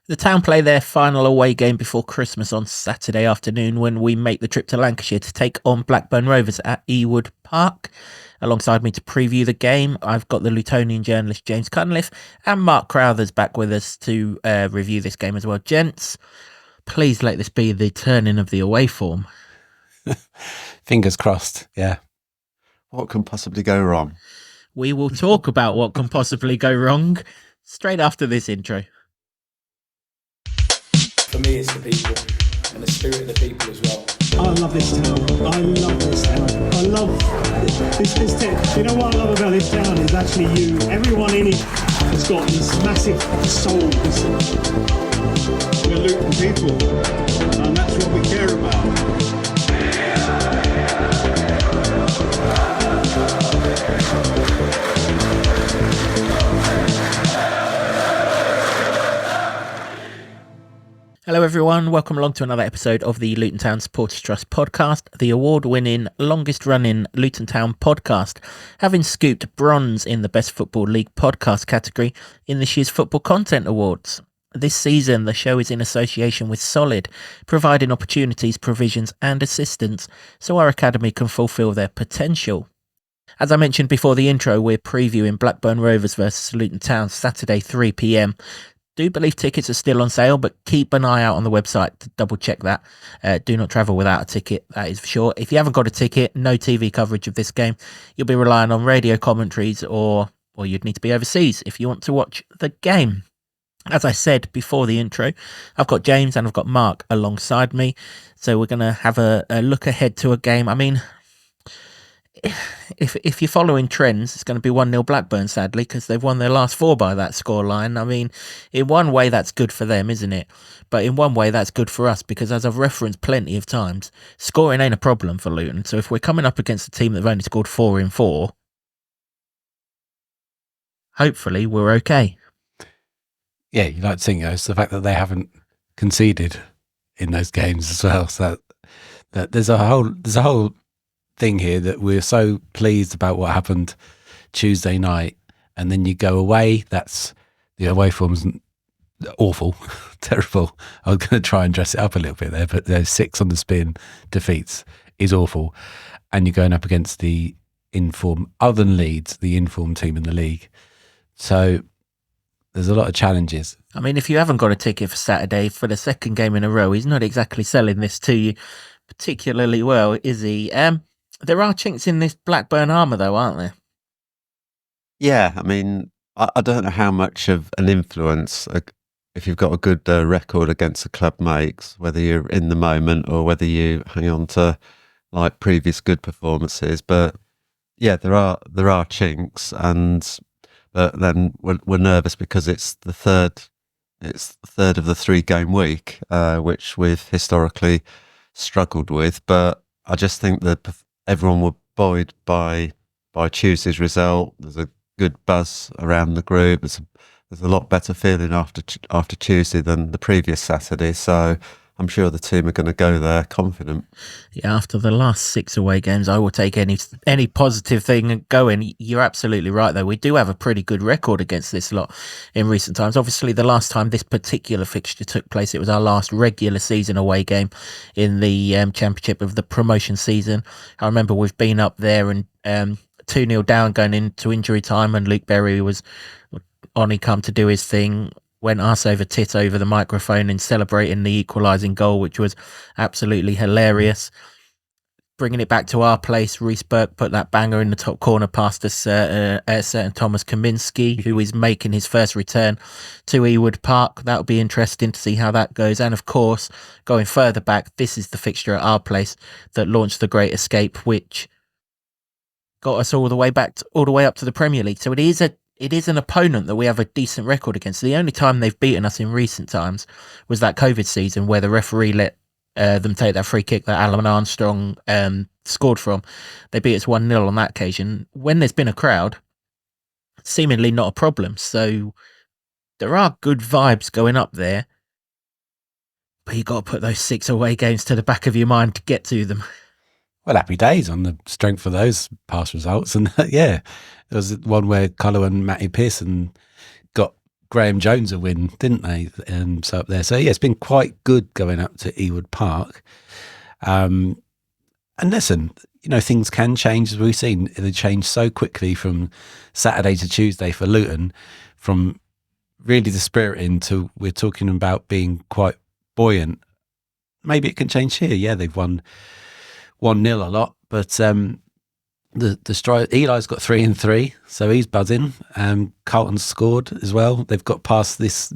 The Town play their final away game before Christmas on Saturday afternoon when we make the trip to Lancashire to take on Blackburn Rovers at Ewood Park. Alongside me to preview the game, I've got the Lutonian journalist James Cunliffe and Mark Crowther's back with us to review this game as well. Gents, please let this be the turning of the away form. Fingers crossed, yeah. What can possibly go wrong? We will talk about what can possibly go wrong straight after this intro. For me, it's the people and the spirit of the people as well. I love this town. I love this town. I love this town. You know what I love about this town is actually you. Everyone in it has got this massive soul. We're Luton people, and that's what we care about. Hello everyone, welcome along to another episode of the Luton Town Supporters Trust podcast, the award-winning, longest-running Luton Town podcast, having scooped bronze in the Best Football League podcast category in this year's Football Content Awards. This season, the show is in association with Solid, providing opportunities, provisions and assistance so our academy can fulfil their potential. As I mentioned before the intro, we're previewing Blackburn Rovers versus Luton Town Saturday 3 p.m. Do believe tickets are still on sale, but keep an eye out on the website to double check that. Do not travel without a ticket, that is for sure. If you haven't got a ticket, no TV coverage of this game. You'll be relying on radio commentaries or you'd need to be overseas if you want to watch the game. As I said before the intro, I've got James and I've got Mark alongside me. So we're going to have a look ahead to a game. I mean, if you're following trends, it's going to be 1-0 Blackburn, sadly, because they've won their last four by that scoreline. I mean, in one way, that's good for them, isn't it? But in one way, that's good for us, because as I've referenced plenty of times, scoring ain't a problem for Luton. So if we're coming up against a team that have only scored 4 in 4, hopefully we're okay. Yeah, you like to think it's the fact that they haven't conceded in those games as well. So that there's a whole thing here that we're so pleased about what happened Tuesday night, and then you go away. That's the away form's awful, terrible. I was going to try and dress it up a little bit there, but there's 6 on the spin defeats is awful, and you're going up against the inform, other than Leeds, the informed team in the league. So there's a lot of challenges. I mean, if you haven't got a ticket for Saturday for the second game in a row, he's not exactly selling this to you particularly well, is he? There are chinks in this Blackburn armour, though, aren't there? Yeah, I mean, I don't know how much of an influence, if you've got a good record against the club makes, whether you're in the moment or whether you hang on to like previous good performances. But yeah, there are chinks, but then we're nervous because it's the third of the 3-game week, which we've historically struggled with. But I just think that everyone were buoyed by Tuesday's result. There's a good buzz around the group. There's a lot better feeling after Tuesday than the previous Saturday. So I'm sure the team are going to go there confident. Yeah, after the last 6 away games, I will take any positive thing going. You're absolutely right, though. We do have a pretty good record against this lot in recent times. Obviously, the last time this particular fixture took place, it was our last regular season away game in the championship of the promotion season. I remember we've been up there and 2-0 down going into injury time, and Luke Berry was on. He come to do his thing, went arse over tit over the microphone in celebrating the equalising goal, which was absolutely hilarious. Bringing it back to our place, Reece Burke put that banger in the top corner past a certain Thomas Kaminski, who is making his first return to Ewood Park. That'll be interesting to see how that goes. And of course, going further back, this is the fixture at our place that launched the Great Escape, which got us all the way up to the Premier League. So it is an opponent that we have a decent record against. The only time they've beaten us in recent times was that COVID season where the referee let them take that free kick that Alan Armstrong scored from. They beat us 1-0 on that occasion. When there's been a crowd, seemingly not a problem. So there are good vibes going up there. But you got to put those 6 away games to the back of your mind to get to them. Well, happy days on the strength of those past results. And yeah, there was one where Cullo and Matty Pearson got Graham Jones a win, didn't they? So up there. So yeah, it's been quite good going up to Ewood Park. And listen, things can change, as we've seen. They change so quickly from Saturday to Tuesday for Luton, from really dispiriting to we're talking about being quite buoyant. Maybe it can change here. Yeah, they've won 1-0 a lot, but Eli's got 3 and 3, so he's buzzing. Carlton's scored as well. They've got past this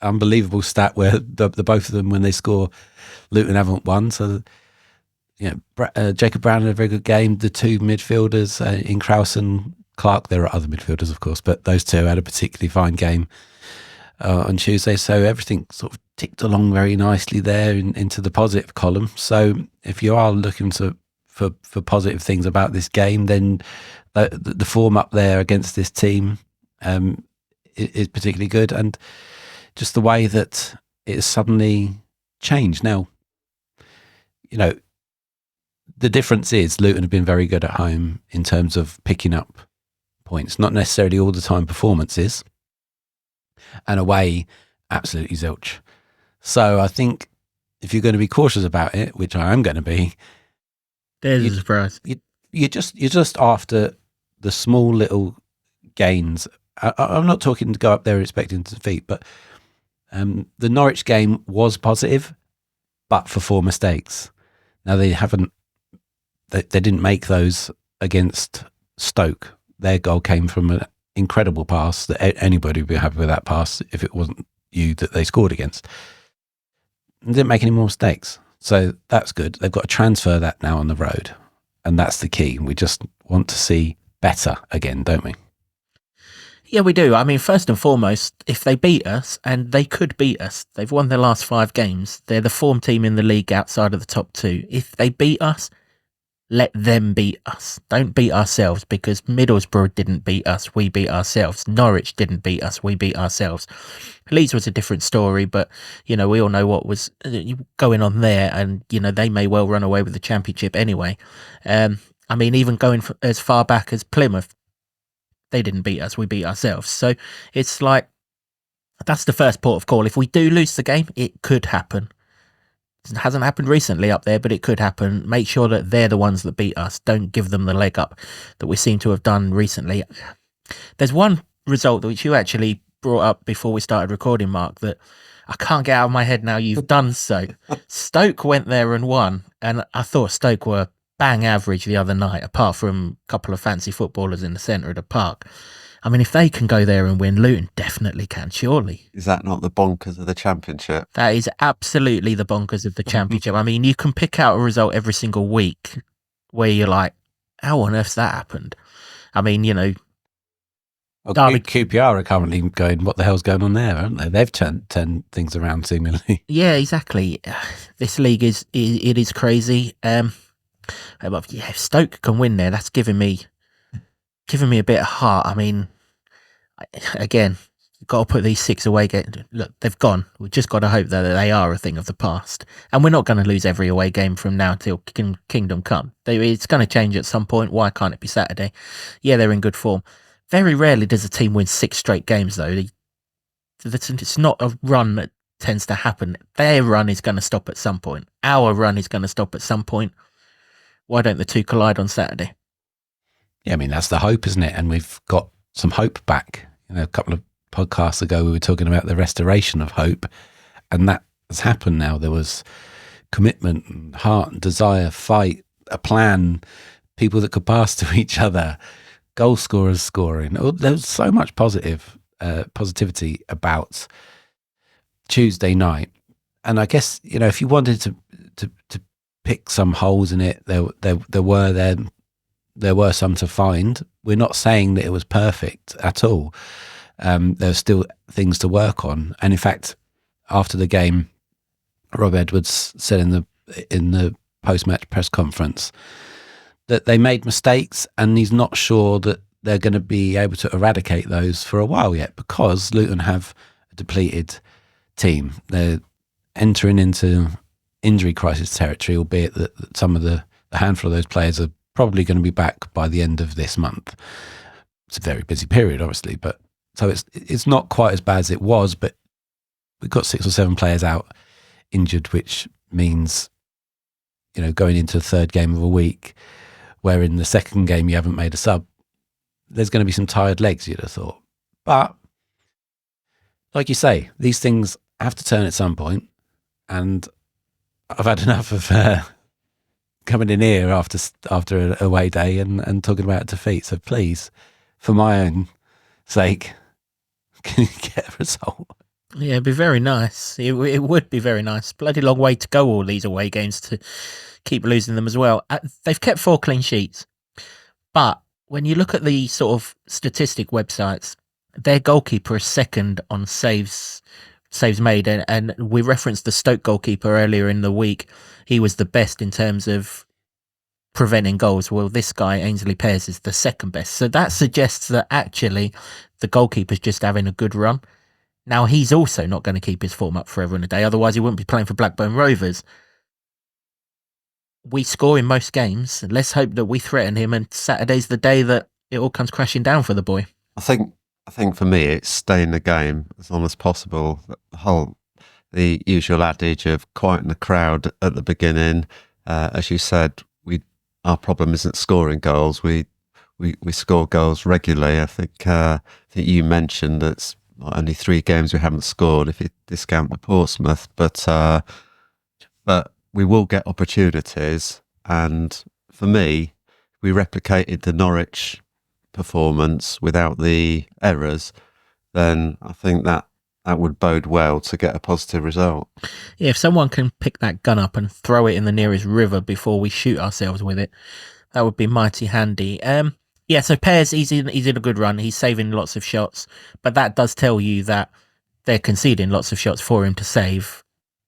unbelievable stat where the both of them, when they score, Luton haven't won. So Jacob Brown had a very good game. The two midfielders in Krause and Clark, there are other midfielders of course, but those two had a particularly fine game on Tuesday. So everything sort of ticked along very nicely there into the positive column. So if you are looking for positive things about this game, then the form up there against this team is particularly good, and just the way that it's suddenly changed. Now, the difference is Luton have been very good at home in terms of picking up points, not necessarily all the time performances, and away, absolutely zilch. So I think if you're going to be cautious about it, which I am going to be, there's a surprise. You're just after the small little gains. I'm not talking to go up there expecting to defeat, but the Norwich game was positive, but for 4 mistakes. Now they didn't make those against Stoke. Their goal came from an incredible pass that anybody would be happy with that pass if it wasn't you that they scored against. They didn't make any more mistakes. So that's good. They've got to transfer that now on the road. And that's the key. We just want to see better again, don't we? Yeah, we do. I mean, first and foremost, if they beat us, and they could beat us, they've won their last 5 games. They're the form team in the league outside of the top 2. If they beat us, let them beat us. Don't beat ourselves, because Middlesbrough didn't beat us. We beat ourselves. Norwich didn't beat us. We beat ourselves. Leeds was a different story, but, we all know what was going on there, and, they may well run away with the championship anyway. I mean, even going as far back as Plymouth, they didn't beat us. We beat ourselves. So it's like, that's the first port of call. If we do lose the game, it could happen. It hasn't happened recently up there, but it could happen. Make sure that they're the ones that beat us. Don't give them the leg up that we seem to have done recently. There's one result which you actually brought up before we started recording, Mark, that I can't get out of my head now. You've done so. Stoke went there and won, and I thought Stoke were bang average the other night, apart from a couple of fancy footballers in the centre of the park. I mean, if they can go there and win, Luton definitely can, surely. Is that not the bonkers of the championship? That is absolutely the bonkers of the championship. I mean, you can pick out a result every single week where you're like, how on earth's that happened? I mean, Well, QPR are currently going, what the hell's going on there, aren't they? They've turned things around seemingly. Yeah, exactly. This league is crazy. But yeah, if Stoke can win there, that's giving me a bit of heart. I mean, again, you've got to put these 6 away games. Look, they've gone. We've just got to hope that they are a thing of the past. And we're not going to lose every away game from now till Kingdom Come. It's going to change at some point. Why can't it be Saturday? Yeah, they're in good form. Very rarely does a team win 6 straight games, though. It's not a run that tends to happen. Their run is going to stop at some point. Our run is going to stop at some point. Why don't the two collide on Saturday? Yeah, I mean, that's the hope, isn't it? And we've got some hope back. A couple of podcasts ago, we were talking about the restoration of hope, and that has happened now. There was commitment, and heart, and desire, fight, a plan, people that could pass to each other, goal scorers scoring. There was so much positivity about Tuesday night. And I guess, if you wanted to pick some holes in it, there were some to find. We're not saying that it was perfect at all. There's still things to work on. And in fact, after the game, Rob Edwards said in the post-match press conference that they made mistakes, and he's not sure that they're going to be able to eradicate those for a while yet, because Luton have a depleted team. They're entering into injury crisis territory, albeit that some of the handful of those players are probably going to be back by the end of this month. It's a very busy period, obviously, but So it's not quite as bad as it was, but we've got 6 or 7 players out injured, which means, going into the third game of a week, where in the second game you haven't made a sub, there's going to be some tired legs, you'd have thought. But like you say, these things have to turn at some point, and I've had enough of coming in here after an away day and talking about defeat. So please, for my own sake, can you get a result? Yeah, it'd be very nice. It would be very nice. Bloody long way to go, all these away games, to keep losing them as well. They've kept 4 clean sheets. But when you look at the sort of statistic websites, their goalkeeper is second on saves made. And we referenced the Stoke goalkeeper earlier in the week. He was the best in terms of preventing goals. Well, this guy, Ainsley Pears, is the second best. So that suggests that actually the goalkeeper's just having a good run. Now, he's also not going to keep his form up forever and a day. Otherwise, he wouldn't be playing for Blackburn Rovers. We score in most games. Let's hope that we threaten him, and Saturday's the day that it all comes crashing down for the boy. I think for me, it's stay in the game as long as possible. The usual adage of quieting the crowd at the beginning. As you said, our problem isn't scoring goals. We score goals regularly. I think you mentioned that's only 3 games we haven't scored if you discount the Portsmouth, but we will get opportunities. And for me, we replicated the Norwich performance without the errors, then I think that would bode well to get a positive result. Yeah, if someone can pick that gun up and throw it in the nearest river before we shoot ourselves with it, that would be mighty handy. Yeah, so Pears, he's in a good run. He's saving lots of shots, but that does tell you that they're conceding lots of shots for him to save.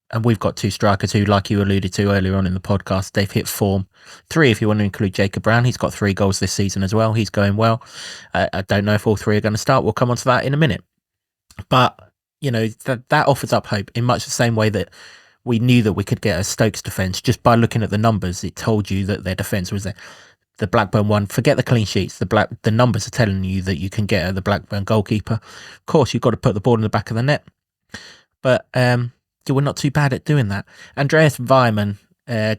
And we've got 2 strikers who, like you alluded to earlier on in the podcast, they've hit form. 3 if you want to include Jacob Brown. He's got 3 goals this season as well. He's going well. I don't know if all 3 are going to start. We'll come on to that in a minute. But, that offers up hope in much the same way that we knew that we could get a Stokes defence. Just by looking at the numbers, it told you that their defence was there. The Blackburn one, forget the clean sheets. The numbers are telling you that you can get the Blackburn goalkeeper. Of course, you've got to put the ball in the back of the net. But we're not too bad at doing that. Andreas Weimann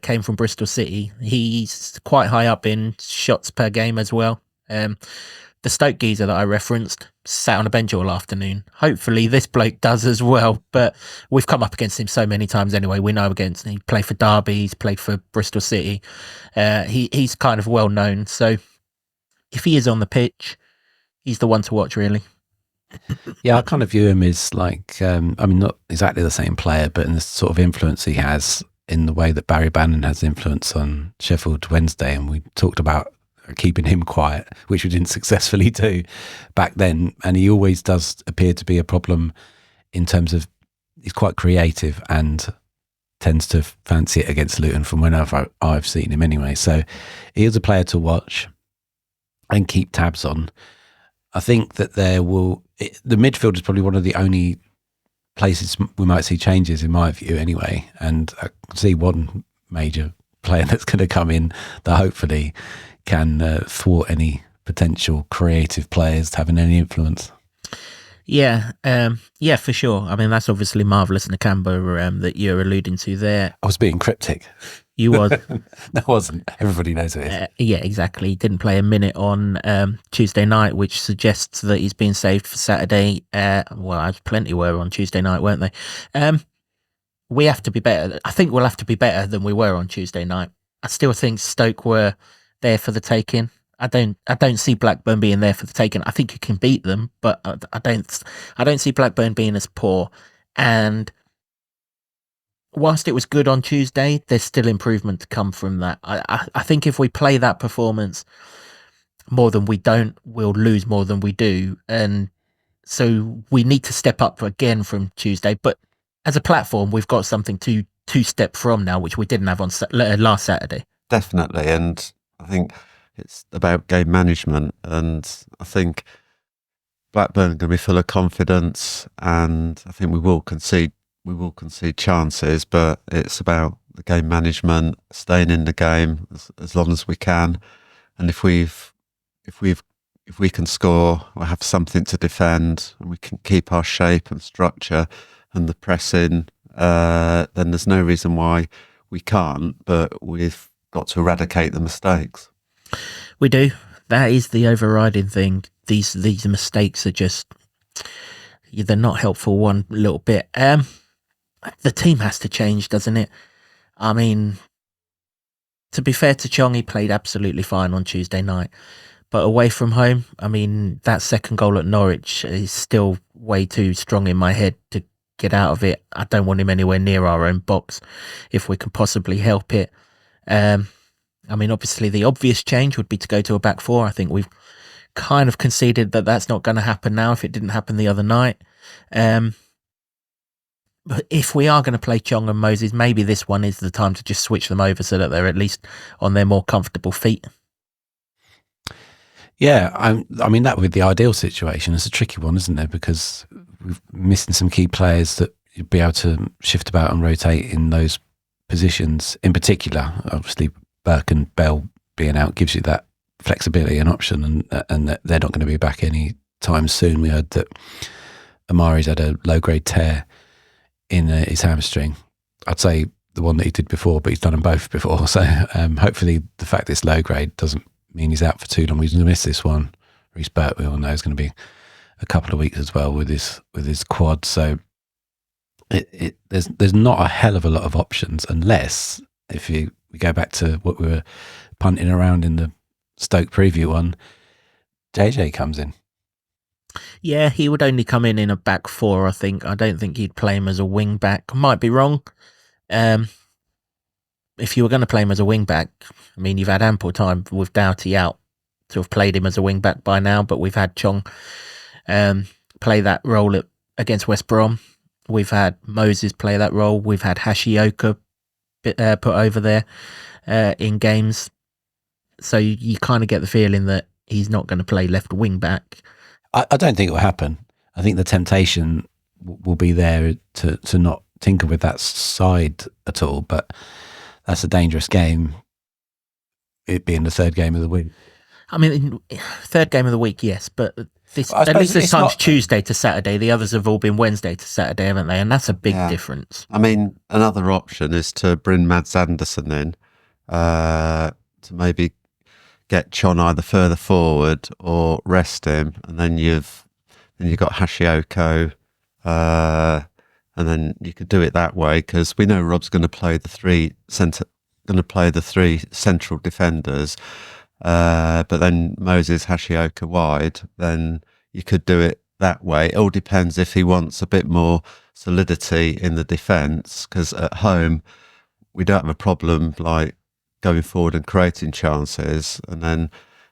came from Bristol City. He's quite high up in shots per game as well. The Stoke geezer that I referenced sat on a bench all afternoon. Hopefully this bloke does as well, but we've come up against him so many times anyway. We know against him. He played for Derby, he's played for Bristol City. He's kind of well known. So if he is on the pitch, he's the one to watch, really. Yeah, I kind of view him as like, not exactly the same player, but in the sort of influence he has in the way that Barry Bannon has influence on Sheffield Wednesday. And we talked about keeping him quiet, which we didn't successfully do back then. And he always does appear to be a problem in terms of he's quite creative and tends to fancy it against Luton from whenever I've seen him anyway. So he is a player to watch and keep tabs on. I think that the midfield is probably one of the only places we might see changes in my view anyway. And I can see one major player that's going to come in that hopefully can thwart any potential creative players having any influence. Yeah, for sure. I mean, that's obviously Marvellous Nakamba that you're alluding to there. I was being cryptic. You was. No, I wasn't. Everybody knows it is. Yeah, exactly. He didn't play a minute on Tuesday night, which suggests that he's been saved for Saturday. Plenty were on Tuesday night, weren't they? We have to be better. I think we'll have to be better than we were on Tuesday night. I still think Stoke were there for the taking. I don't see Blackburn being there for the taking. I think you can beat them, but I don't see Blackburn being as poor. And whilst it was good on Tuesday, there's still improvement to come from that. I think if we play that performance more than we don't, we'll lose more than we do. And so we need to step up again from Tuesday. But as a platform, we've got something to step from now, which we didn't have on last Saturday. Definitely. And I think it's about game management. And I think Blackburn are going to be full of confidence. And I think we will concede chances, but it's about the game management, staying in the game as long as we can. And if we've if we can score or have something to defend, and we can keep our shape and structure and the pressing, then there's no reason why we can't. But we've got to eradicate the mistakes. We do. That is the overriding thing. These mistakes are just, they're not helpful one little bit. The team has to change, doesn't it? I mean, to be fair to Chong, he played absolutely fine on Tuesday night. But away from home, I mean, that second goal at Norwich is still way too strong in my head to get out of it. I don't want him anywhere near our own box if we can possibly help it. I mean, obviously, the obvious change would be to go to a back four. I think we've kind of conceded that that's not going to happen now if it didn't happen the other night. But if we are going to play Chong and Moses, maybe this one is the time to just switch them over so that they're at least on their more comfortable feet. Yeah, I mean, that would be the ideal situation. It's a tricky one, isn't it? Because we're missing some key players that you'd be able to shift about and rotate in those positions. In particular, obviously, Burke and Bell being out gives you that flexibility and option, and that they're not going to be back any time soon. We heard that Amari's had a low-grade tear in his hamstring. I'd say the one that he did before, but he's done them both before. So hopefully the fact that it's low grade doesn't mean he's out for too long. He's going to miss this one. Reece Burke, we all know, is going to be a couple of weeks as well with his quad. So there's not a hell of a lot of options, unless if we go back to what we were punting around in the Stoke preview one, JJ comes in. Yeah, he would only come in a back four, I think. I don't think he'd play him as a wing back. Might be wrong. If you were going to play him as a wing back, I mean, you've had ample time with Doughty out to have played him as a wing back by now, but we've had Chong play that role against West Brom. We've had Moses play that role. We've had Hashioka put over there in games. So you kind of get the feeling that he's not going to play left wing back. I don't think it will happen. I think the temptation will be there to not tinker with that side at all, but that's a dangerous game, it being the third game of the week. I mean, third game of the week, yes, but at least this time's Tuesday to Saturday. The others have all been Wednesday to Saturday, haven't they? And that's a big difference. I mean, another option is to bring Mads Andersen in to maybe get Chon either further forward or rest him, and then you've got Hashioko, and then you could do it that way, because we know Rob's going to play the three central defenders, but then Moses, Hashioka wide. Then you could do it that way. It all depends if he wants a bit more solidity in the defence, because at home we don't have a problem like going forward and creating chances, and then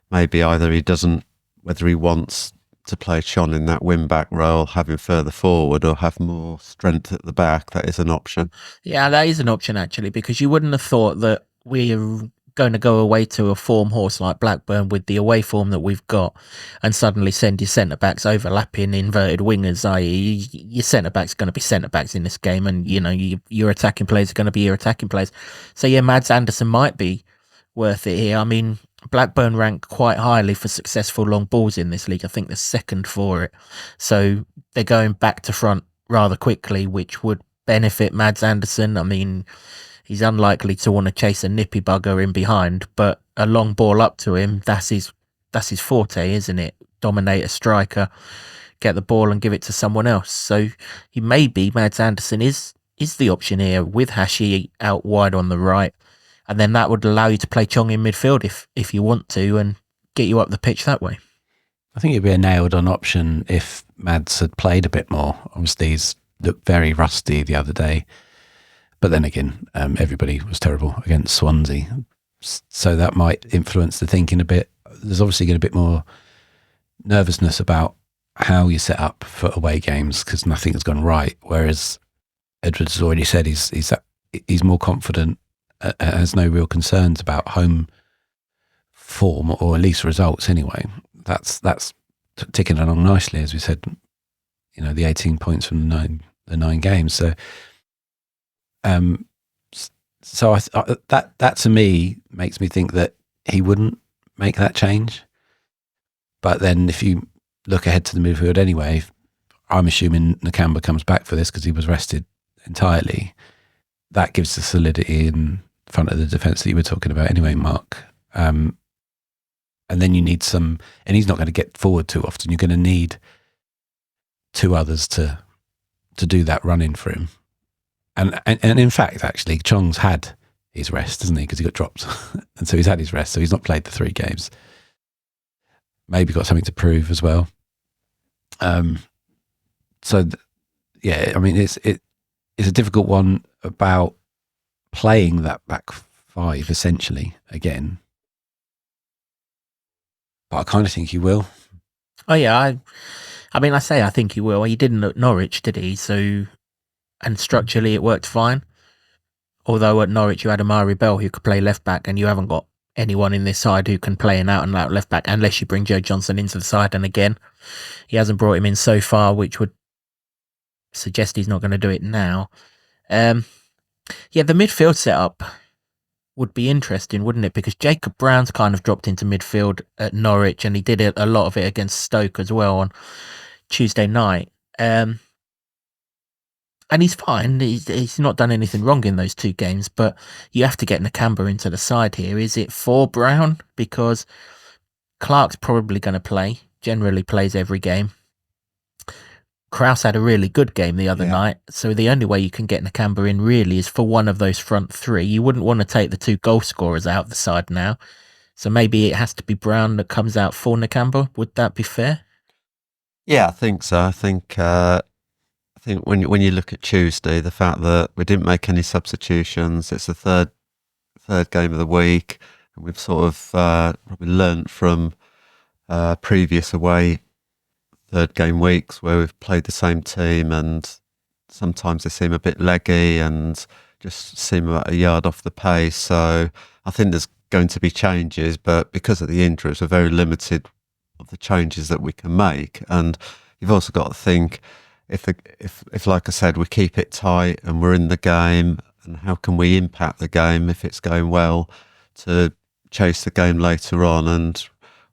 maybe either he doesn't, whether he wants to play Chon in that wing-back role, have him further forward, or have more strength at the back. That is an option. Yeah, that is an option, actually, because you wouldn't have thought that we're going to go away to a form horse like Blackburn with the away form that we've got and suddenly send your centre-backs overlapping inverted wingers, i.e. your centre-back's going to be centre-backs in this game, and your attacking players are going to be your attacking players. So yeah, Mads Andersen might be worth it here. I mean, Blackburn rank quite highly for successful long balls in this league. I think they're second for it. So they're going back to front rather quickly, which would benefit Mads Andersen. I mean, he's unlikely to want to chase a nippy bugger in behind, but a long ball up to him, that's his forte, isn't it? Dominate a striker, get the ball and give it to someone else. So Mads Andersen is the option here, with Hashi out wide on the right. And then that would allow you to play Chong in midfield if you want to, and get you up the pitch that way. I think it'd be a nailed-on option if Mads had played a bit more. Obviously, he's looked very rusty the other day. But then again, everybody was terrible against Swansea. So that might influence the thinking a bit. There's obviously going to be a bit more nervousness about how you set up for away games, because nothing has gone right. Whereas Edwards has already said he's more confident, has no real concerns about home form, or at least results anyway. That's ticking along nicely, as we said. The 18 points from the nine games. So, that to me makes me think that he wouldn't make that change. But then if you look ahead to the midfield anyway, I'm assuming Nakamba comes back for this because he was rested entirely. That gives the solidity in front of the defence that you were talking about anyway, Mark. And then you need some, and he's not going to get forward too often. You're going to need two others to do that run-in for him. And in fact, actually, Chong's had his rest, hasn't he? Because he got dropped. And so he's had his rest. So he's not played the 3 games. Maybe got something to prove as well. Yeah, I mean, it's a difficult one about playing that back 5 essentially again. But I kind of think he will. Oh yeah, I mean, I think he will. He didn't at Norwich, did he? So, and structurally it worked fine. Although at Norwich you had Amari'i who could play left back, and you haven't got anyone in this side who can play an out and out left back unless you bring Joe Johnson into the side. And again, he hasn't brought him in so far, which would suggest he's not going to do it now. Yeah, the midfield setup would be interesting, wouldn't it? Because Jacob Brown's kind of dropped into midfield at Norwich, and he did a lot of it against Stoke as well on Tuesday night. And he's fine. He's not done anything wrong in those 2 games, but you have to get Nakamba into the side here. Is it for Brown? Because Clark's probably going to play, generally plays every game. Krause had a really good game the other night, so the only way you can get Nakamba in really is for one of those front 3. You wouldn't want to take the 2 goal scorers out the side now, so maybe it has to be Brown that comes out for Nakamba. Would that be fair? Yeah, I think so. I think when you look at Tuesday, the fact that we didn't make any substitutions, it's the third game of the week, and we've sort of probably learnt from previous away third game weeks where we've played the same team, and sometimes they seem a bit leggy and just seem about a yard off the pace. So I think there's going to be changes, but because of the injuries, we're very limited of the changes that we can make. And you've also got to think, if like I said, we keep it tight and we're in the game, and how can we impact the game if it's going well to chase the game later on? And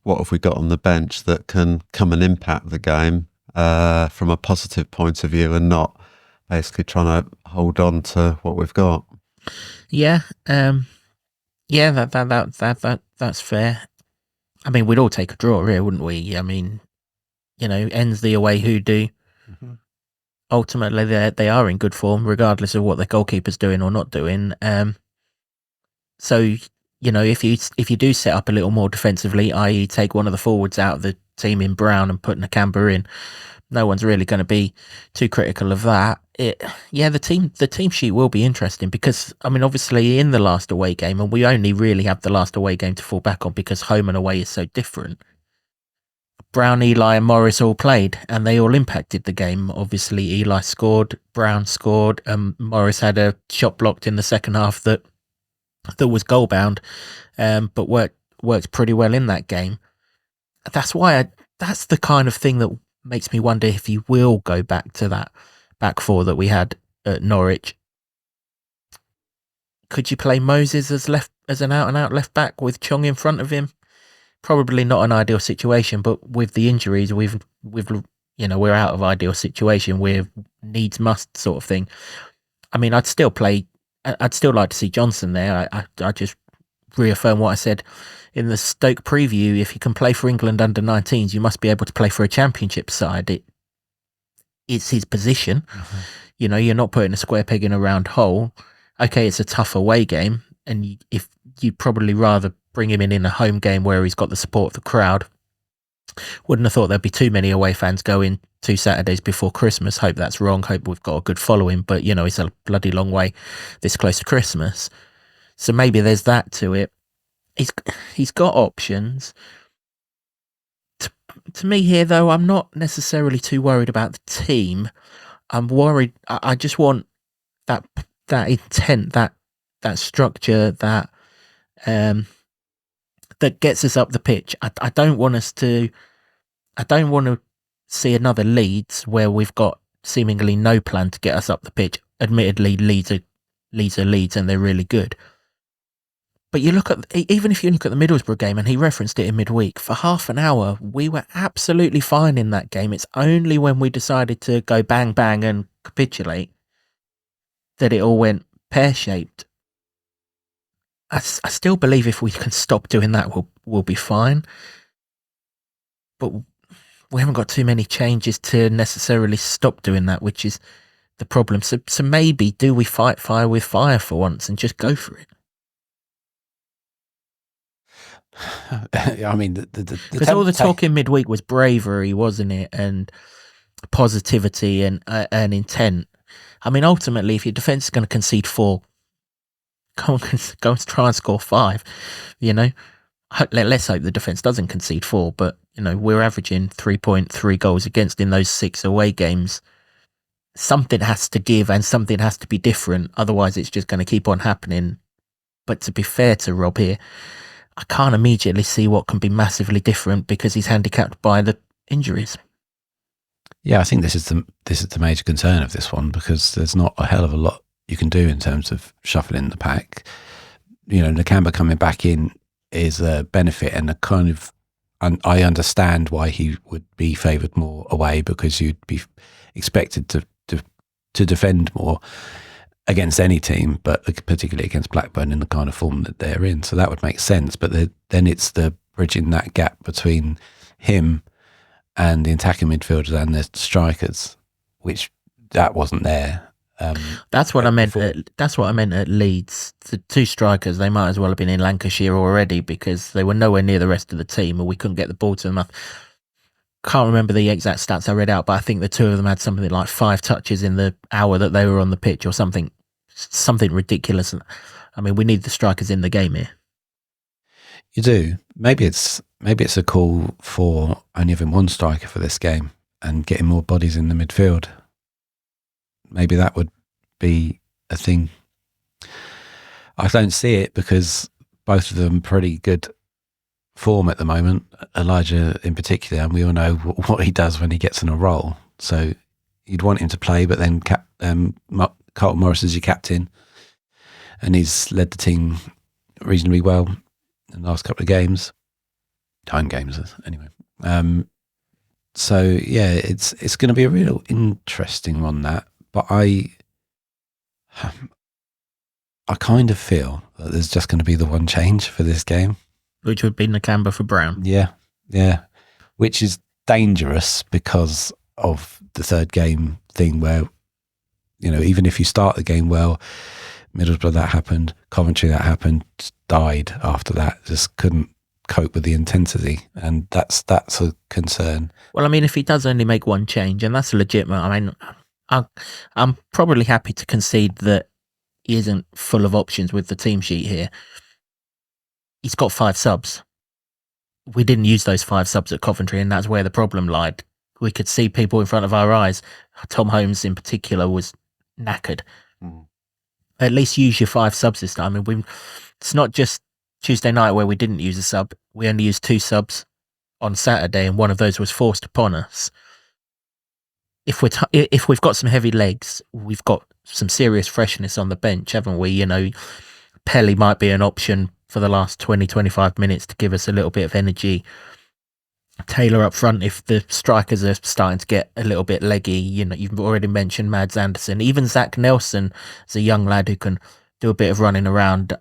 what have we got on the bench that can come and impact the game from a positive point of view, and not basically trying to hold on to what we've got? Yeah, that's fair. I mean, we'd all take a draw here, wouldn't we? I mean, ends the away hoodoo. Mm-hmm. Ultimately, they are in good form, regardless of what the goalkeeper's doing or not doing. So, if you do set up a little more defensively, i.e. take one of the forwards out of the team in Brown and put Nakamba in, no one's really going to be too critical of that. The team sheet will be interesting because, I mean, obviously in the last away game, and we only really have the last away game to fall back on because home and away is so different. Brown, Eli and Morris all played and they all impacted the game. Obviously Eli scored, Brown scored, and Morris had a shot blocked in the second half that was goal bound, but worked pretty well in that game. That's the kind of thing that makes me wonder if he will go back to that back 4 that we had at Norwich. Could you play Moses as an out and out left back with Chong in front of him? Probably not an ideal situation, but with the injuries, we're out of ideal situation. We're needs must sort of thing. I mean, I'd still like to see Johnson there. I just reaffirm what I said in the Stoke preview. If you can play for England under 19s, you must be able to play for a championship side. It's his position. Mm-hmm. You're not putting a square peg in a round hole. Okay, it's a tough away game, and if you'd probably rather bring him in a home game where he's got the support of the crowd. Wouldn't have thought there'd be too many away fans going 2 Saturdays before Christmas. Hope that's wrong. Hope we've got a good following, but it's a bloody long way this close to Christmas. So maybe there's that to it. He's got options. To me here, though, I'm not necessarily too worried about the team. I'm worried. I just want that intent, that structure, that gets us up the pitch. I don't want to see another Leeds where we've got seemingly no plan to get us up the pitch. Admittedly, Leeds are Leeds and they're really good. But you look at, even if you look at the Middlesbrough game, and he referenced it in midweek, for half an hour, we were absolutely fine in that game. It's only when we decided to go bang, bang and capitulate that it all went pear-shaped. I still believe if we can stop doing that, we'll be fine. But we haven't got too many changes to necessarily stop doing that, which is the problem. So maybe do we fight fire with fire for once and just go for it? I mean, because all the talk in midweek was bravery, wasn't it, and positivity and intent. I mean, ultimately, if your defence is going to concede 4, go and try and score 5. You know, let's hope the defence doesn't concede 4. But you know, we're averaging 3.3 goals against in those 6 away games. Something has to give and something has to be different. Otherwise, it's just going to keep on happening. But to be fair to Rob here, I can't immediately see what can be massively different because he's handicapped by the injuries. Yeah, I think this is the major concern of this one, because there's not a hell of a lot you can do in terms of shuffling the pack. You know, Nakamba coming back in is a benefit, and I understand why he would be favoured more away, because you'd be expected to defend more against any team, but particularly against Blackburn in the kind of form that they're in. So that would make sense. But then it's the bridging that gap between him and the attacking midfielders and the strikers, which that wasn't there. That's what I meant. That's what I meant at Leeds. The 2 strikers, they might as well have been in Lancashire already, because they were nowhere near the rest of the team, or we couldn't get the ball to them. Can't remember the exact stats I read out, but I think the 2 of them had something like 5 touches in the hour that they were on the pitch, or something ridiculous. I mean, we need the strikers in the game here. You do. Maybe it's a call for only having 1 striker for this game and getting more bodies in the midfield. Maybe that would be a thing. I don't see it, because both of them are pretty good form at the moment. Elijah in particular, and we all know what he does when he gets in a roll. So you'd want him to play, but then Carlton Morris is your captain, and he's led the team reasonably well in the last couple of games, home games anyway. So yeah, it's going to be a real interesting one, that. But I kind of feel that there's just going to be the one change for this game, which would be Nakamba for Brown. Yeah, which is dangerous because of the third game thing, where, you know, even if you start the game well, Middlesbrough that happened, Coventry that happened, died after that, just couldn't cope with the intensity, and that's a concern. Well, I mean, if he does only make 1 change, and that's legitimate, I mean, I'm probably happy to concede that he isn't full of options with the team sheet here. He's got 5 subs. We didn't use those 5 subs at Coventry, and that's where the problem lied. We could see people in front of our eyes. Tom Holmes in particular was knackered. At least use your 5 subs this time. I mean, it's not just Tuesday night where we didn't use a sub. We only used 2 subs on Saturday, and one of those was forced upon us. If we've got some heavy legs, we've got some serious freshness on the bench, haven't we? You know, Pelly might be an option for the last 20-25 minutes to give us a little bit of energy. Taylor up front if the strikers are starting to get a little bit leggy. You know, you've already mentioned Mads Anderson. Even Zach Nelson is a young lad who can do a bit of running around.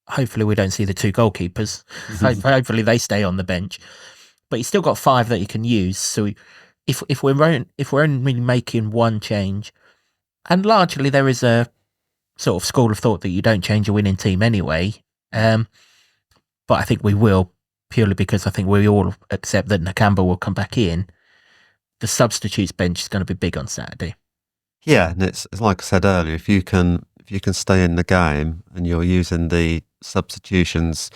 Hopefully we don't see the 2 goalkeepers. Hopefully they stay on the bench. But he's still got 5 that he can use. So if we're only making 1 change, and largely there is a sort of school of thought that you don't change a winning team anyway. But I think we will, purely because I think we all accept that Nakamba will come back in. The substitutes bench is going to be big on Saturday. Yeah, and it's like I said earlier, if you can stay in the game and you're using the substitutions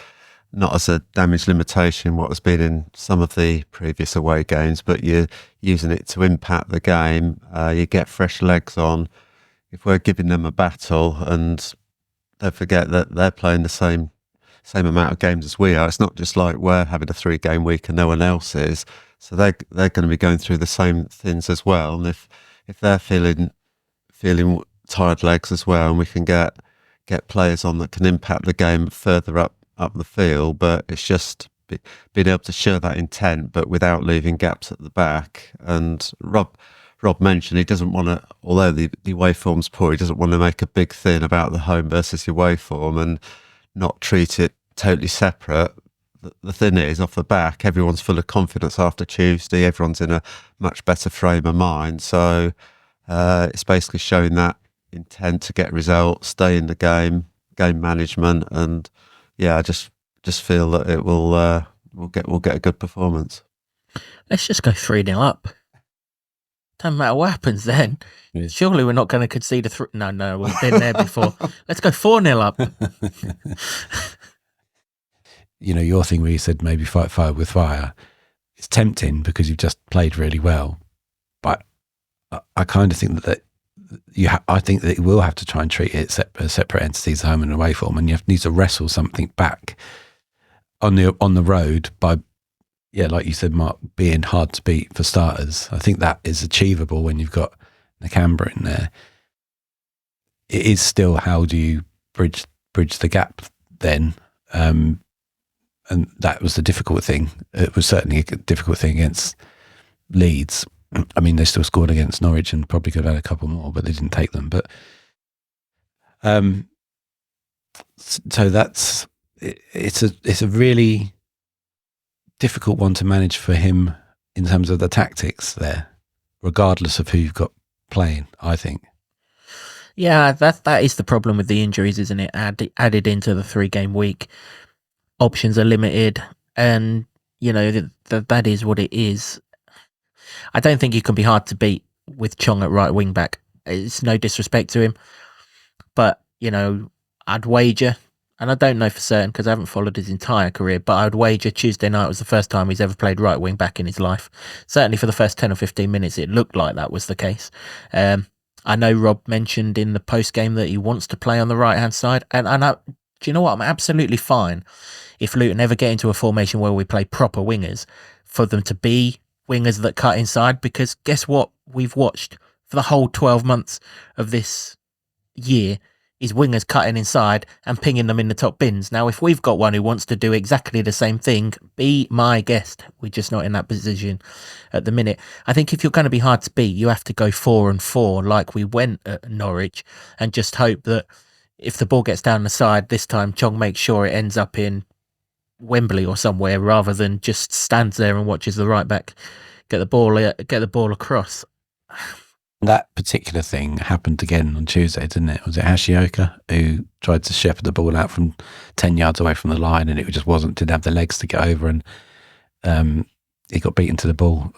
not as a damage limitation, what has been in some of the previous away games, but you're using it to impact the game, you get fresh legs on. If we're giving them a battle, and don't forget that they're playing the same amount of games as we are. It's not just like we're having a 3-game week and no one else is. So they're going to be going through the same things as well. And if they're feeling tired legs as well, and we can get get players on that can impact the game further up the field, but it's just being able to show that intent, but without leaving gaps at the back. And Rob mentioned he doesn't want to, although the away form's poor, he doesn't want to make a big thing about the home versus the away form and not treat it totally separate. The thing is, off the back, everyone's full of confidence after Tuesday. Everyone's in a much better frame of mind. So it's basically showing that intent to get results, stay in the game management, and I just feel that it will we'll get a good performance. Let's just go 3-0 up. Doesn't matter what happens then. Yeah. Surely we're not going to concede a No, we've been there before. Let's go 4-0 up. Your thing where you said maybe fight fire with fire, it's tempting because you've just played really well. But I kind of think that I think that you will have to try and treat it separate entities, home and away form, and you need to wrestle something back on the road by, like you said, Mark, being hard to beat for starters. I think that is achievable when you've got Nakamba in there. It is still, how do you bridge the gap then? And that was the difficult thing. It was certainly a difficult thing against Leeds. I mean, they still scored against Norwich and probably could have had a couple more, but they didn't take them. But so it's a really difficult one to manage for him in terms of the tactics there, regardless of who you've got playing, I think. Yeah, that is the problem with the injuries, isn't it? Added into the 3-game week, options are limited, and that is what it is. I don't think you can be hard to beat with Chong at right wing back. It's no disrespect to him, but I'd wager, and I don't know for certain because I haven't followed his entire career, but I'd wager Tuesday night was the first time he's ever played right wing back in his life. Certainly for the first 10 or 15 minutes, it looked like that was the case. I know Rob mentioned in the post game that he wants to play on the right hand side, and do you know what? I'm absolutely fine if Luton ever get into a formation where we play proper wingers, for them to be wingers that cut inside, because guess what we've watched for the whole 12 months of this year is wingers cutting inside and pinging them in the top bins. Now, if we've got one who wants to do exactly the same thing, be my guest. We're just not in that position at the minute. I think if you're going to be hard to beat, you have to go 4-4 like we went at Norwich, and just hope that if the ball gets down the side this time, Chong makes sure it ends up in Wembley or somewhere, rather than just stands there and watches the right back get the ball across. That particular thing happened again on Tuesday, didn't it? Was it Hashioka who tried to shepherd the ball out from 10 yards away from the line, and it just didn't have the legs to get over, and he got beaten to the ball,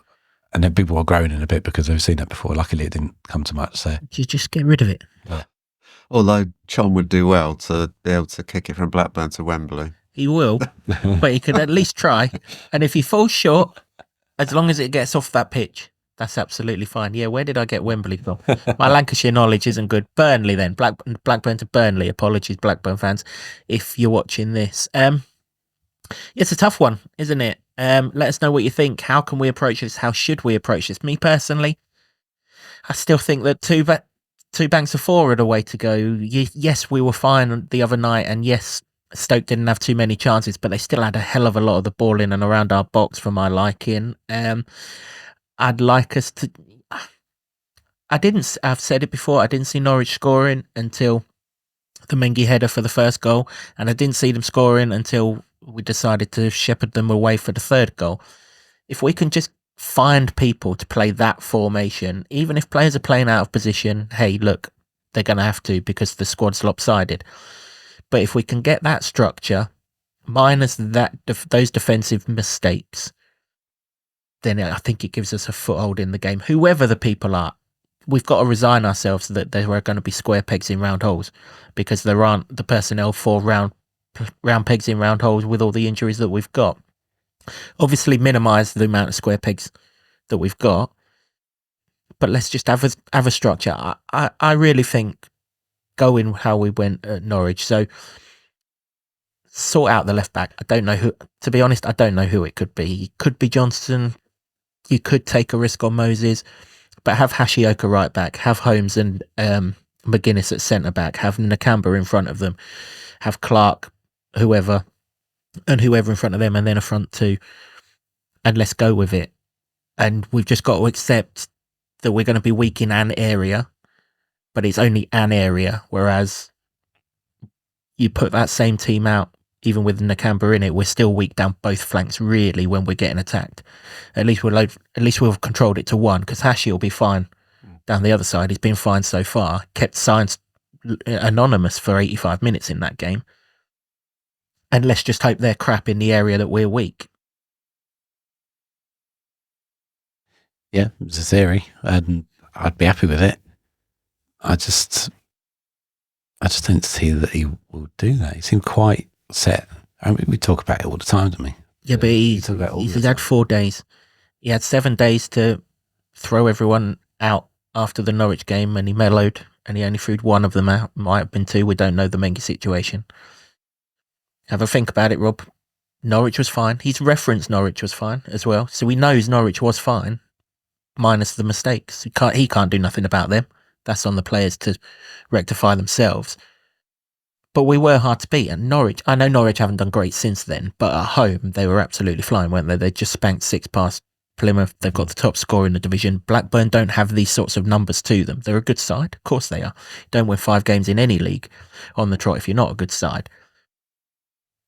and then people were groaning a bit because they've seen it before. Luckily it didn't come to much, so You just get rid of it. Although Chong would do well to be able to kick it from Blackburn to Wembley. He will, but he could at least try. And if he falls short, as long as it gets off that pitch, that's absolutely fine. Yeah, where did I get Wembley from? My Lancashire knowledge isn't good. Burnley then. Blackburn to Burnley. Apologies, Blackburn fans, if you're watching this. It's a tough one, isn't it? Let us know what you think. How can we approach this? How should we approach this? Me personally, I still think that two banks of four are the way to go. Yes, we were fine the other night, and yes, Stoke didn't have too many chances, but they still had a hell of a lot of the ball in and around our box for my liking. I'd like us to... I've said it before, I didn't see Norwich scoring until the Mengi header for the first goal, and I didn't see them scoring until we decided to shepherd them away for the third goal. If we can just find people to play that formation, even if players are playing out of position, hey, look, they're going to have to because the squad's lopsided. But if we can get that structure, minus those defensive mistakes, then I think it gives us a foothold in the game. Whoever the people are, we've got to resign ourselves that there are going to be square pegs in round holes, because there aren't the personnel for round pegs in round holes with all the injuries that we've got. Obviously, minimise the amount of square pegs that we've got, but let's just have a structure. I really think going how we went at Norwich. So sort out the left back. I don't know who, to be honest, I don't know who it could be. It could be Johnston. You could take a risk on Moses, but have Hashioka right back, have Holmes and McGuinness at centre-back, have Nakamba in front of them, have Clark, whoever in front of them, and then a front two, and let's go with it. And we've just got to accept that we're going to be weak in an area, but it's only an area, whereas you put that same team out, even with Nakamba in it, we're still weak down both flanks, really, when we're getting attacked. At least we've controlled it to one, because Hashi will be fine down the other side. He's been fine so far. Kept Science anonymous for 85 minutes in that game. And let's just hope they're crap in the area that we're weak. Yeah, it's a theory, and I'd be happy with it. I just don't see that he will do that. He seemed quite set. I mean, we talk about it all the time, don't we? Yeah, but he's had 4 days. He had 7 days to throw everyone out after the Norwich game, and he mellowed, and he only threw one of them out. Might have been 2. We don't know the Mengi situation. Have a think about it, Rob. Norwich was fine. He's referenced Norwich was fine as well, so he knows Norwich was fine, minus the mistakes. He can't do nothing about them. That's on the players to rectify themselves. But we were hard to beat. And Norwich, I know Norwich haven't done great since then, but at home, they were absolutely flying, weren't they? They just spanked 6 past Plymouth. They've got the top score in the division. Blackburn don't have these sorts of numbers to them. They're a good side. Of course they are. Don't win 5 games in any league on the trot if you're not a good side.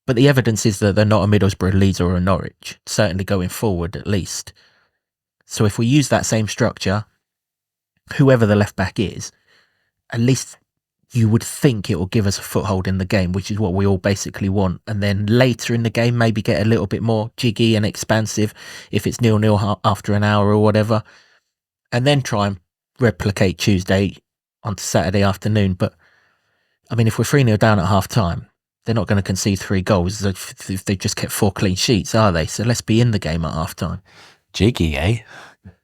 But the evidence is that they're not a Middlesbrough, Leeds or a Norwich, certainly going forward at least. So if we use that same structure, whoever the left back is, at least you would think it will give us a foothold in the game, which is what we all basically want. And then later in the game, maybe get a little bit more jiggy and expansive if it's 0-0 after an hour or whatever. And then try and replicate Tuesday onto Saturday afternoon. But, I mean, if we're 3-0 down at half time, they're not going to concede 3 goals if they just kept 4 clean sheets, are they? So let's be in the game at half time. Jiggy, eh?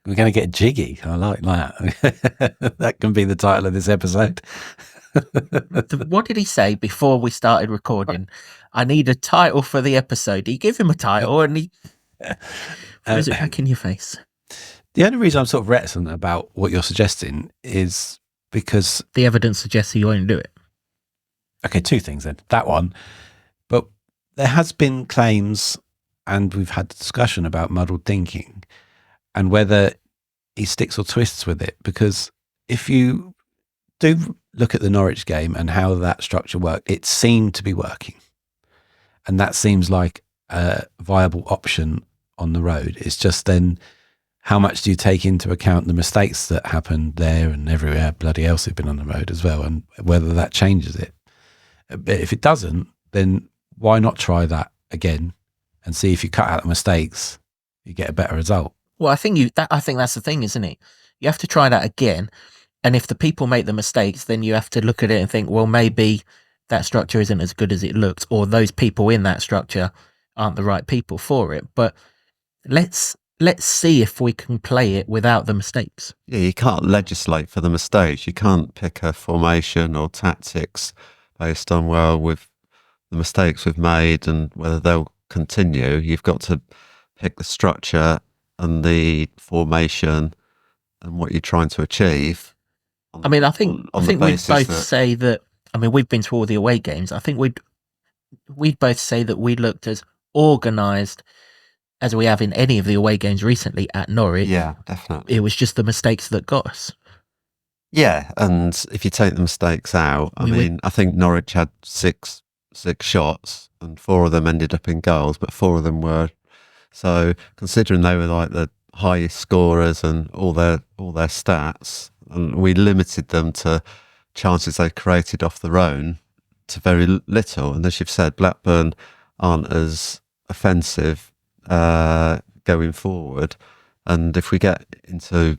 We're going to get jiggy. I like that. That can be the title of this episode. What did he say before we started recording? I need a title for the episode. You give him a title and he throws it back in your face. The only reason I'm sort of reticent about what you're suggesting is because the evidence suggests you won't do it. Okay, 2 things then. That one. But there has been claims, and we've had discussion about muddled thinking and whether he sticks or twists with it. Because if you do look at the Norwich game and how that structure worked, it seemed to be working. And that seems like a viable option on the road. It's just then, how much do you take into account the mistakes that happened there and everywhere bloody else who've been on the road as well, and whether that changes it. But if it doesn't, then why not try that again and see if you cut out the mistakes, you get a better result. Well, I think that's the thing, isn't it? You have to try that again. And if the people make the mistakes, then you have to look at it and think, well, maybe that structure isn't as good as it looks, or those people in that structure aren't the right people for it. But let's see if we can play it without the mistakes. Yeah, you can't legislate for the mistakes. You can't pick a formation or tactics based on, with the mistakes we've made and whether they'll continue. You've got to pick the structure and the formation and what you're trying to achieve. I think we'd both say that. I mean, we've been to all the away games. I think we'd both say that we looked as organised as we have in any of the away games recently at Norwich. Yeah, definitely. It was just the mistakes that got us. Yeah, and if you take the mistakes out, I think Norwich had six shots and 4 of them ended up in goals, but 4 of them were. So considering they were like the highest scorers and all their stats, and we limited them to chances they created off their own to very little. And as you've said, Blackburn aren't as offensive going forward. And if we get into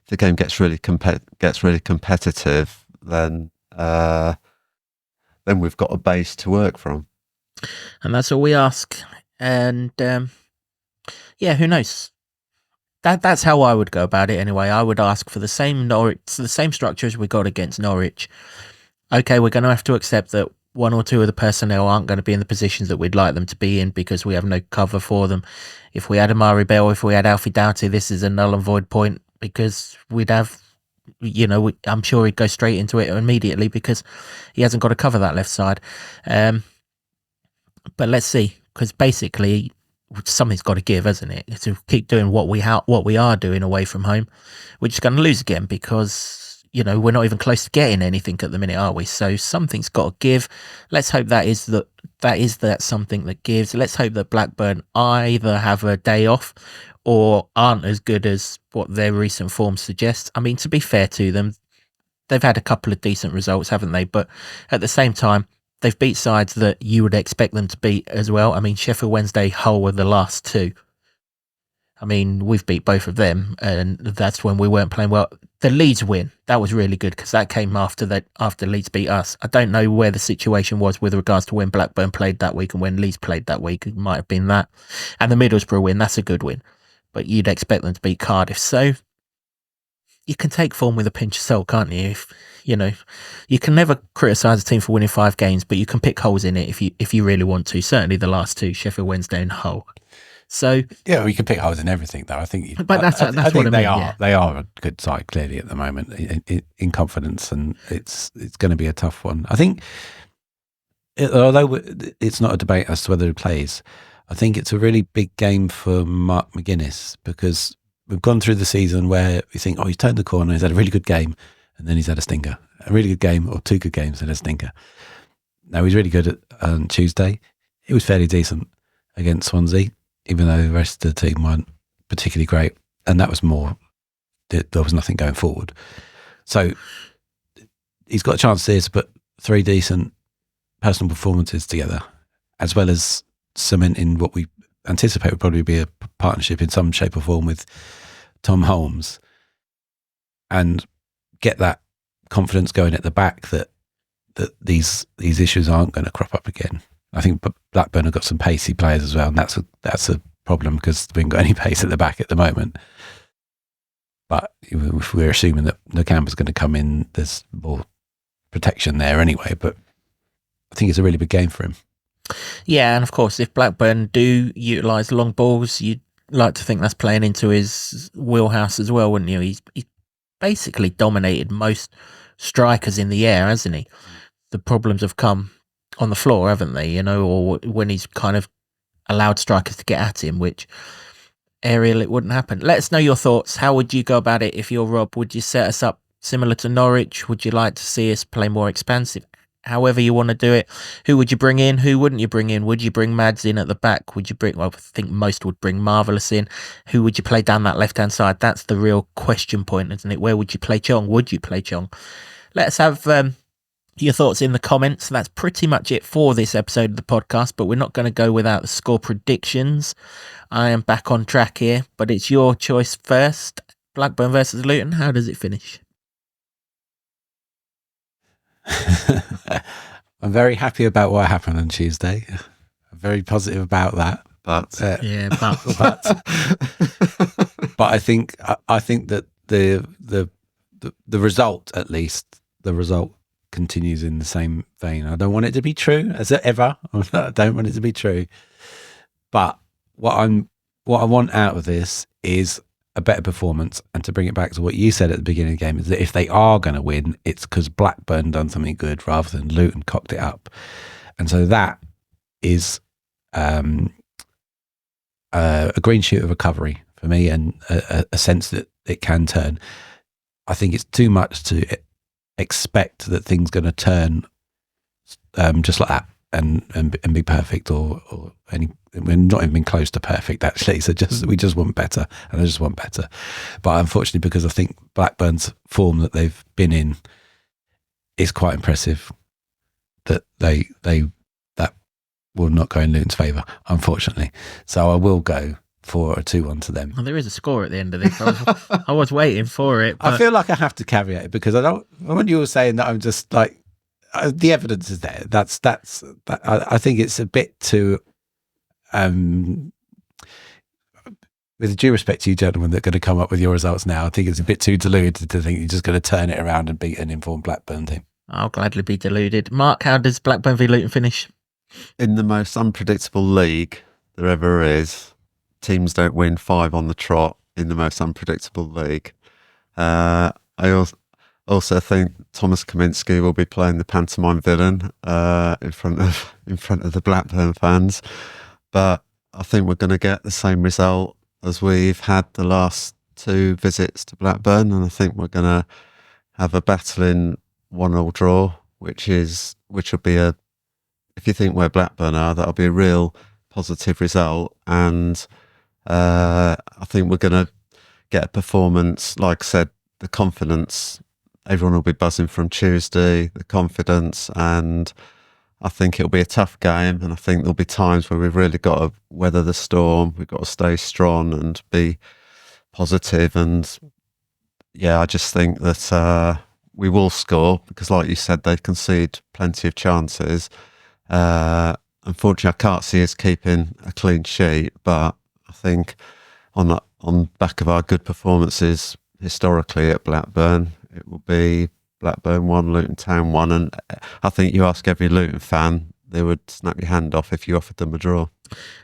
the game gets really competitive, then we've got a base to work from. And that's all we ask. And who knows? That's how I would go about it anyway. I would ask for the same structure as we got against Norwich. Okay, we're going to have to accept that 1 or 2 of the personnel aren't going to be in the positions that we'd like them to be in because we have no cover for them. If we had Amari'i, if we had Alfie Doughty, this is a null and void point because we'd have I'm sure he'd go straight into it immediately because he hasn't got to cover that left side. But let's see, because basically something's got to give, hasn't it? To keep doing what we are doing away from home, we're just going to lose again because we're not even close to getting anything at the minute, are we? So something's got to give. Let's hope that is that something that gives. Let's hope that Blackburn either have a day off or aren't as good as what their recent form suggests. I mean, to be fair to them, they've had a couple of decent results, haven't they? But at the same time, they've beat sides that you would expect them to beat as well. I mean, Sheffield Wednesday, Hull were the last two. I mean, we've beat both of them, and that's when we weren't playing well. The Leeds win, that was really good because that came after Leeds beat us. I don't know where the situation was with regards to when Blackburn played that week and when Leeds played that week. It might have been that. And the Middlesbrough win, that's a good win. But you'd expect them to beat Cardiff. So you can take form with a pinch of salt, can't you? You can never criticise a team for winning 5 games, but you can pick holes in it if you really want to. Certainly the last two, Sheffield Wednesday and Hull. So yeah, we can pick holes in everything, though. I think, that's what I mean. They are a good side clearly at the moment in confidence, and it's going to be a tough one. I think, although it's not a debate as to whether he plays, I think it's a really big game for Mark McGuinness because we've gone through the season where we think, he's turned the corner, he's had a really good game, and then he's had a stinker. A really good game or 2 good games and a stinker. Now, he's really good on Tuesday. He was fairly decent against Swansea, even though the rest of the team weren't particularly great. And that was more, there was nothing going forward. So he's got a chance here to put 3 decent personal performances together, as well as cementing what we anticipate would probably be a partnership in some shape or form with Tom Holmes, and get that confidence going at the back that these issues aren't going to crop up again. I think Blackburn have got some pacey players as well, and that's a problem because we haven't got any pace at the back at the moment. But if we're assuming that Nakamba's going to come in, there's more protection there anyway. But I think it's a really big game for him. Yeah, and of course, if Blackburn do utilise long balls, you'd like to think that's playing into his wheelhouse as well, wouldn't you? He's basically dominated most strikers in the air, hasn't he? The problems have come on the floor, haven't they? Or when he's kind of allowed strikers to get at him, which aerial it wouldn't happen. Let us know your thoughts. How would you go about it if you're Rob? Would you set us up similar to Norwich? Would you like to see us play more expansive? However you want to do it. Who would you bring in? Who wouldn't you bring in? Would you bring Mads in at the back? Would you bring, I think most would bring Marvellous in. Who would you play down that left-hand side? That's the real question point, isn't it? Where would you play Chong? Would you play Chong? Let us have your thoughts in the comments. That's pretty much it for this episode of the podcast, but we're not going to go without the score predictions. I am back on track here, but it's your choice first. Blackburn versus Luton. How does it finish? I'm very happy about what happened on Tuesday. I'm very positive about that. But but I think that the result, at least the result, continues in the same vein. I don't want it to be true as it ever. I don't want it to be true. But what I want out of this is a better performance. And to bring it back to what you said at the beginning of the game, is that if they are going to win, it's because Blackburn done something good rather than Luton cocked it up. And so that is a green shoot of recovery for me, and a sense that it can turn. I think it's too much to expect that things going to turn just like that and be perfect or any. We're not even been close to perfect, actually. So we just want better, and I just want better. But unfortunately, because I think Blackburn's form that they've been in is quite impressive, that that will not go in Luton's favour, unfortunately. So I will go for a 2-1 to them. Well, there is a score at the end of this. I was waiting for it. But... I feel like I have to caveat it because I don't. When you were saying that, I'm just like, the evidence is there. I think it's a bit too. With due respect to you gentlemen that are going to come up with your results now, I think it's a bit too deluded to think you're just going to turn it around and beat an informed Blackburn team. I'll gladly be deluded. Mark, how does Blackburn v Luton finish? In the most unpredictable league there ever is, teams don't win 5 on the trot in the most unpredictable league. I also think Thomas Kaminski will be playing the pantomime villain in front of the Blackburn fans. But I think we're going to get the same result as we've had the last 2 visits to Blackburn, and I think we're going to have a battling 1-1 draw, which will be if you think where Blackburn are, that'll be a real positive result. And I think we're going to get a performance, like I said, the confidence. Everyone will be buzzing from Tuesday, the confidence, and I think it'll be a tough game. And I think there'll be times where we've really got to weather the storm. We've got to stay strong and be positive. And yeah, I just think that we will score because, like you said, they concede plenty of chances. Unfortunately, I can't see us keeping a clean sheet, but I think on back of our good performances historically at Blackburn, it will be Blackburn 1, Luton Town 1, and I think you ask every Luton fan, they would snap your hand off if you offered them a draw.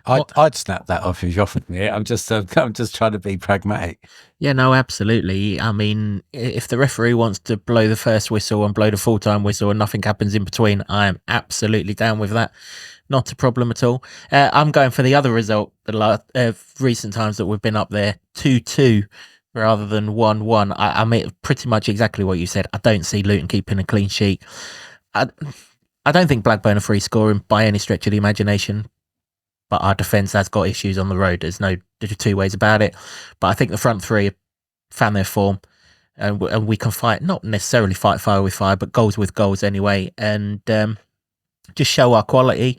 I'd snap that off if you offered me it. I'm just trying to be pragmatic. Yeah, no, absolutely. I mean, if the referee wants to blow the first whistle and blow the full-time whistle and nothing happens in between, I am absolutely down with that. Not a problem at all. I'm going for the other result, the recent times that we've been up there, 2-2 rather than 1-1. I mean, pretty much exactly what you said. I don't see Luton keeping a clean sheet. I don't think Blackburn are free scoring by any stretch of the imagination, but our defence has got issues on the road. There's 2 ways about it. But I think the front 3 found their form, and we can fight, not necessarily fight fire with fire, but goals with goals anyway, and just show our quality.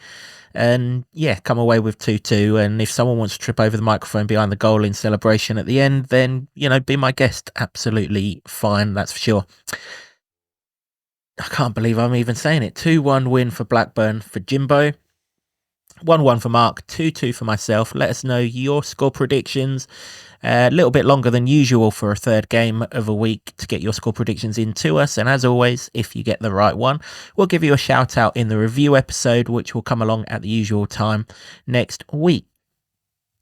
And yeah, come away with 2-2. And if someone wants to trip over the microphone behind the goal in celebration at the end, then, be my guest. Absolutely fine, that's for sure. I can't believe I'm even saying it. 2-1 win for Blackburn for Jimbo. 1-1 for Mark, 2-2 for myself. Let us know your score predictions. A little bit longer than usual for a third game of a week to get your score predictions into us. And as always, if you get the right one, we'll give you a shout out in the review episode, which will come along at the usual time next week.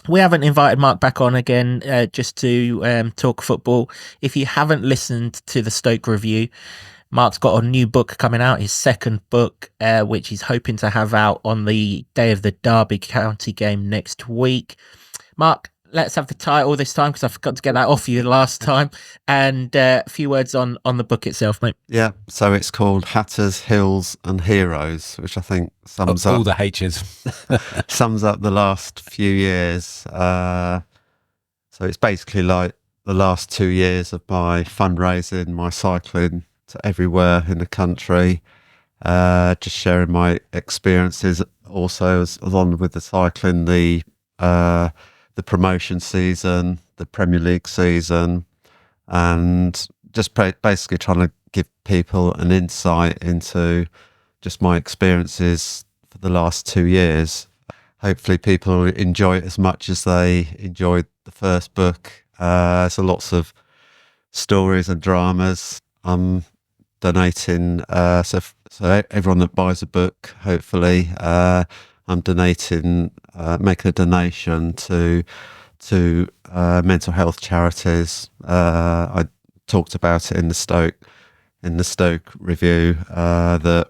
We haven't invited Mark back on again just to talk football. If you haven't listened to the Stoke review, Mark's got a new book coming out, his second book, which he's hoping to have out on the day of the Derby County game next week. Mark, let's have the title this time because I forgot to get that off you last time. And a few words on the book itself, mate. Yeah, so it's called Hatters, Hills and Heroes, which I think sums up all the H's. sums up the last few years. So it's basically like the last 2 years of my fundraising, my cycling to everywhere in the country, just sharing my experiences. Also, as along with the cycling, the promotion season, the Premier League season, and just basically trying to give people an insight into just my experiences for the last 2 years. Hopefully people enjoy it as much as they enjoyed the first book. So lots of stories and dramas. I'm donating, so everyone that buys a book, hopefully, I'm donating, making a donation to mental health charities. I talked about it in the Stoke review, that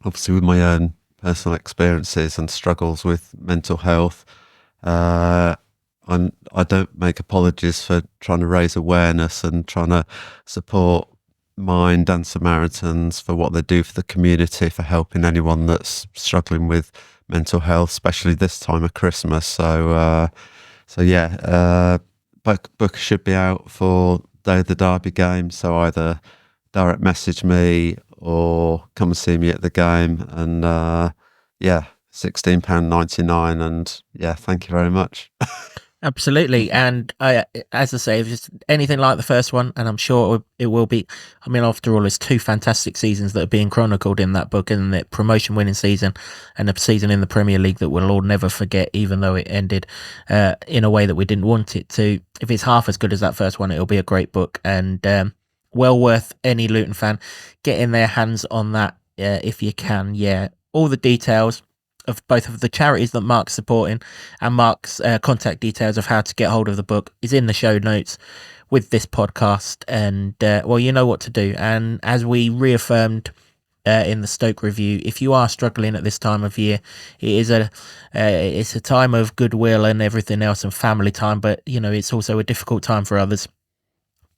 obviously with my own personal experiences and struggles with mental health, I don't make apologies for trying to raise awareness and trying to support Mind and Samaritans for what they do for the community, for helping anyone that's struggling with mental health, especially this time of Christmas. So yeah, book should be out for day of the Derby game. So either direct message me or come and see me at the game. And yeah, £16.99. And yeah, thank you very much. Absolutely. And as I say, if it's anything like the first one, and I'm sure it will be. I mean, after all, it's 2 fantastic seasons that are being chronicled in that book, and the promotion winning season and a season in the Premier League that we'll all never forget, even though it ended in a way that we didn't want it to. If it's half as good as that first one, it'll be a great book, and well worth any Luton fan getting their hands on that if you can. Yeah, all the details of both of the charities that Mark's supporting and Mark's contact details of how to get hold of the book is in the show notes, with this podcast, and well, you know what to do. And as we reaffirmed in the Stoke review, if you are struggling at this time of year, it's a time of goodwill and everything else and family time, but it's also a difficult time for others.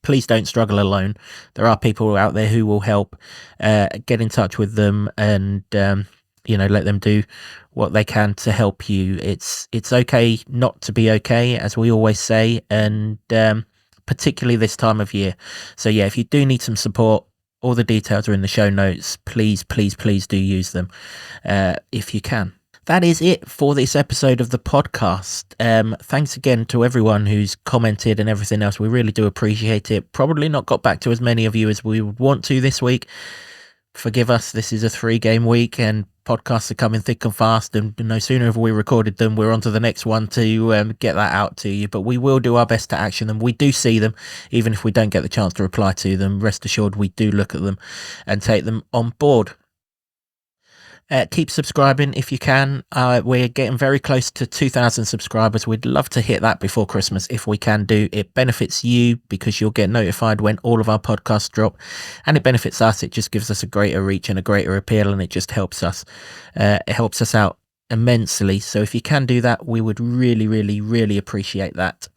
Please don't struggle alone. There are people out there who will help. Get in touch with them and let them do what they can to help you. It's okay not to be okay, as we always say, and particularly this time of year. So yeah, if you do need some support, all the details are in the show notes. Please do use them if you can. That is it for this episode of the podcast. Thanks again to everyone who's commented and everything else. We really do appreciate it. Probably not got back to as many of you as we would want to this week. Forgive us, this is a 3-game week and podcasts are coming thick and fast, and no sooner have we recorded them, we're on to the next one to get that out to you. But we will do our best to action them. We do see them, even if we don't get the chance to reply to them. Rest assured, we do look at them and take them on board. Keep subscribing if you can. We're getting very close to 2,000 subscribers. We'd love to hit that before Christmas if we can do. It benefits you because you'll get notified when all of our podcasts drop, and it benefits us. It just gives us a greater reach and a greater appeal, and it just helps us. It helps us out immensely. So if you can do that, we would really appreciate that.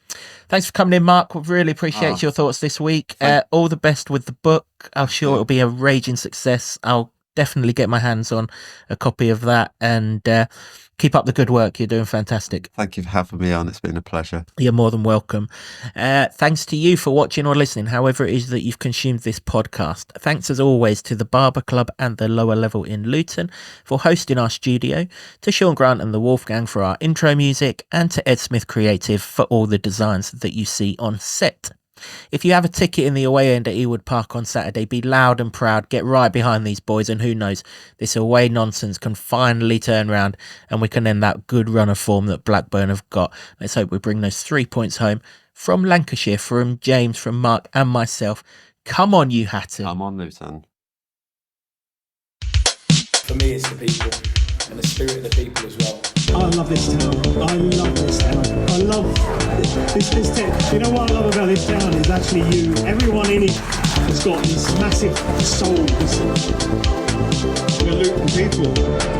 Thanks for coming in, Mark. We really appreciate your thoughts this week. All the best with the book. I'm sure it'll be a raging success. I'll definitely get my hands on a copy of that, and keep up the good work. You're doing fantastic. Thank you for having me on. It's been a pleasure. You're more than welcome. Thanks to you for watching or listening, however it is that you've consumed this podcast. Thanks as always to the Barber Club and the Lower Level in Luton for hosting our studio, to Sean Grant and the Wolfgang for our intro music, and to Ed Smith Creative for all the designs that you see on set. If you have a ticket in the away end at Ewood Park on Saturday, be loud and proud, get right behind these boys, and who knows, this away nonsense can finally turn round and we can end that good run of form that Blackburn have got. Let's hope we bring those 3 points home. From Lancashire, from James, from Mark and myself, come on you Hatton. I'm on, Luton. For me, it's the people and the spirit of the people as well. I love this town. I love this town. I love this town. You know what I love about this town is actually you. Everyone in it has got this massive soul. We're Luton people.